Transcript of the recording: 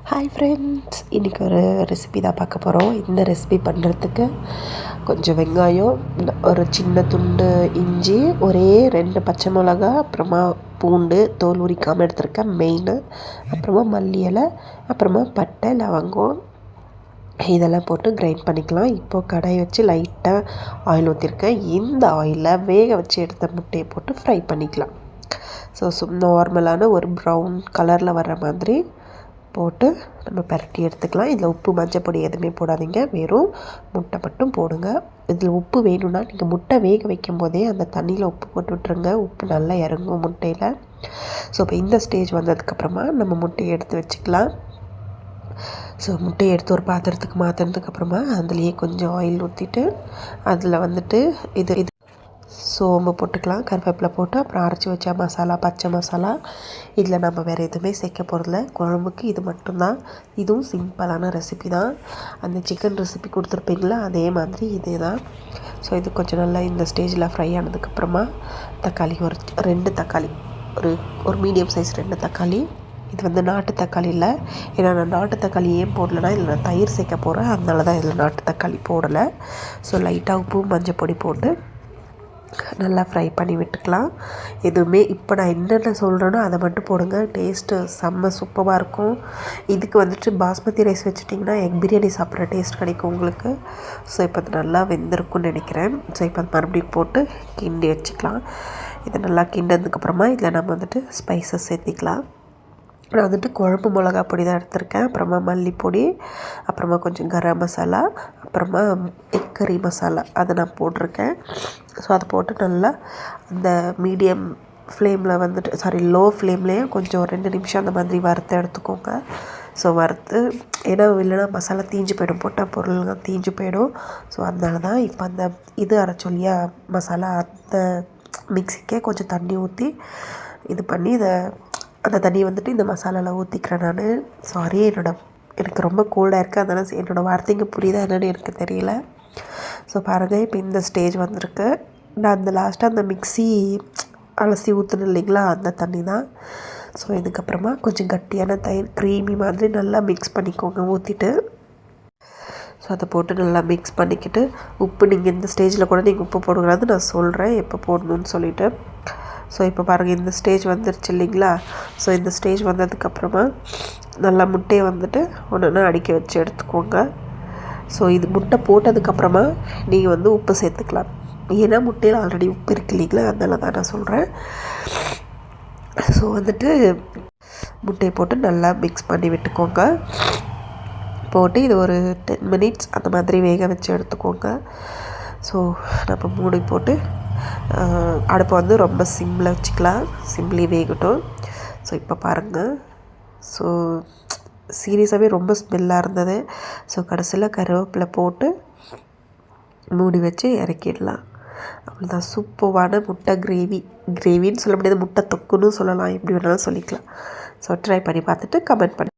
Hi friends, இன்றைக்கி ஒரு recipe தான் பார்க்க போகிறோம். இந்த ரெசிபி பண்ணுறதுக்கு கொஞ்சம் வெங்காயம், ஒரு சின்ன துண்டு இஞ்சி, ஒரே 2 பச்சை மிளகா, அப்புறமா பூண்டு தோல் உரிக்காமல் எடுத்துருக்கேன் மெயின், அப்புறமா மல்லி இலை, அப்புறமா பட்டை லவங்கம் இதெல்லாம் போட்டு கிரைண்ட் பண்ணிக்கலாம். இப்போது கடாயை வச்சு லைட்டாக ஆயில் ஊற்றிருக்கேன். இந்த ஆயிலில் வேக வச்சு எடுத்த முட்டையை போட்டு ஃப்ரை பண்ணிக்கலாம். ஸோ நார்மலான ஒரு ப்ரௌன் கலரில் வர்ற மாதிரி போட்டு நம்ம பரட்டி எடுத்துக்கலாம். இதில் உப்பு மஞ்சப்பொடி எதுவுமே போடாதீங்க, வெறும் முட்டை மட்டும் போடுங்க. இதில் உப்பு வேணும்னா நீங்கள் முட்டை வேக வைக்கும் போதே அந்த தண்ணியில் உப்பு போட்டு விட்ருங்க. உப்பு நல்லா இறங்கும் முட்டையில். ஸோ இப்போ இந்த ஸ்டேஜ் வந்ததுக்கப்புறமா நம்ம முட்டையை எடுத்து வச்சுக்கலாம். ஸோ முட்டையை எடுத்து ஒரு பாத்திரத்துக்கு மாற்றினதுக்கப்புறமா அதுலேயே கொஞ்சம் ஆயில் ஊற்றிட்டு அதில் வந்துட்டு இது சோம்பு போட்டுக்கலாம், கருவேப்பிலை போட்டு, அப்புறம் அரைச்சி வச்ச மசாலா, பச்சை மசாலா. இதில் நம்ம வேறு எதுவுமே சேர்க்க போகிறதில்ல. குழம்புக்கு இது மட்டும்தான். இதுவும் சிம்பிளான ரெசிபி தான். அந்த சிக்கன் ரெசிபி கொடுத்துருப்பீங்களா, அதே மாதிரி இதே தான். ஸோ இது கொஞ்சம் நல்லா இந்த ஸ்டேஜில் ஃப்ரை ஆனதுக்கப்புறமா தக்காளி ஒரு 2 தக்காளி, ஒரு மீடியம் சைஸ் 2 தக்காளி. இது வந்து நாட்டு தக்காளி இல்லை, ஏன்னா நான் நாட்டு தக்காளி ஏன் போடலைன்னா இதில் நான் தயிர் சேர்க்க போகிறேன், அதனால தான் இதில் நாட்டு தக்காளி போடலை. ஸோ லைட்டாக உப்பு மஞ்சள் பொடி போட்டு நல்லா ஃப்ரை பண்ணி விட்டுக்கலாம். எதுவுமே இப்போ நான் என்னென்ன சொல்கிறேனோ அதை மட்டும் போடுங்க. டேஸ்ட்டு செம்ம சூப்பராக இருக்கும். இதுக்கு வந்துட்டு பாஸ்மதி ரைஸ் வச்சுட்டிங்கன்னா எக் பிரியாணி சாப்பிட்ற டேஸ்ட் கிடைக்கும் உங்களுக்கு. ஸோ இப்போ அது நல்லா வெந்திருக்கும்னு நினைக்கிறேன். ஸோ இப்போ அது மறுபடியும் போட்டு கிண்டி வச்சுக்கலாம். இது நல்லா கிண்டதுக்கப்புறமா இதில் நம்ம வந்துட்டு ஸ்பைசஸ் சேர்த்திக்கலாம். நான் வந்துட்டு குழம்பு மிளகா பொடி தான் எடுத்திருக்கேன், அப்புறமா மல்லிப்பொடி, அப்புறமா கொஞ்சம் கரம் மசாலா, அப்புறமா எக் கறி மசாலா அதை நான் போட்டிருக்கேன். ஸோ அதை போட்டு நல்லா அந்த மீடியம் ஃப்ளேமில் வந்துட்டு லோ ஃப்ளேம்லேயே கொஞ்சம் 2 நிமிஷம் அந்த மாதிரி வறுத்து எடுத்துக்கோங்க. ஸோ வறுத்து, ஏன்னா இல்லைனா மசாலா தீஞ்சு போயிடும், போட்ட பொருள்லாம் தீஞ்சு போயிடும். ஸோ அதனால தான் இப்போ அந்த இது அரைச்சோம் இல்லையா மசாலா, அந்த மிக்ஸிக்கே கொஞ்சம் தண்ணி ஊற்றி இது பண்ணி அந்த தண்ணியை வந்துட்டு இந்த மசாலாவில் ஊற்றிக்கிறேன் நான். சாரி, எனக்கு ரொம்ப கோல்டாக இருக்குது, அதனால் என்னோடய வார்த்தைங்க புரியுதா என்னென்னு எனக்கு தெரியல. ஸோ பாருங்கள், இப்போ இந்த ஸ்டேஜ் வந்திருக்கு. நான் அந்த லாஸ்ட்டாக அந்த மிக்ஸி அலசி ஊற்றணும் இல்லைங்களா, அந்த தண்ணி தான். ஸோ இதுக்கப்புறமா கொஞ்சம் கட்டியான தயிர் க்ரீமி மாதிரி நல்லா மிக்ஸ் பண்ணிக்கோங்க ஊற்றிட்டு. ஸோ அதை போட்டு நல்லா மிக்ஸ் பண்ணிக்கிட்டு, உப்பு நீங்கள் இந்த ஸ்டேஜில் கூட நீங்கள் உப்பு போடக்கூடாது, நான் சொல்கிறேன் எப்போ போடணுன்னு சொல்லிவிட்டு. ஸோ இப்போ பாருங்கள், இந்த ஸ்டேஜ் வந்துருச்சு இல்லைங்களா. ஸோ இந்த ஸ்டேஜ் வந்ததுக்கப்புறமா நல்லா முட்டையை வந்துட்டு ஒன்று அடுக்கி வச்சு எடுத்துக்கோங்க. ஸோ இது முட்டை போட்டதுக்கப்புறமா நீங்கள் வந்து உப்பு சேர்த்துக்கலாம், ஏன்னா முட்டையில் ஆல்ரெடி உப்பு இருக்கு இல்லைங்களா, அதனால தான் நான் சொல்கிறேன். ஸோ வந்துட்டு முட்டையை போட்டு நல்லா மிக்ஸ் பண்ணி விட்டுக்கோங்க. போட்டு இது ஒரு 10 மினிட்ஸ் அந்த மாதிரி வேக வச்சு எடுத்துக்கோங்க. ஸோ நம்ம மூடி போட்டு அடுப்பை வந்து ரொம்ப சிம்மில் வச்சுக்கலாம், சிம்லேயே வேகட்டும். ஸோ இப்போ பாருங்கள், ஸோ சீரியஸாகவே ரொம்ப ஸ்மெல்லாக இருந்தது. ஸோ கடைசியில் கருவேப்பிலை போட்டு மூடி வச்சு இறக்கிடலாம். அவ்வளோதான், சூப்பரான முட்டை கிரேவின்னு சொல்ல முடியாது, முட்டை தொக்குன்னு சொல்லலாம், எப்படி வேணாலும் சொல்லிக்கலாம். ஸோ ட்ரை பண்ணி பார்த்துட்டு கமெண்ட் பண்ணி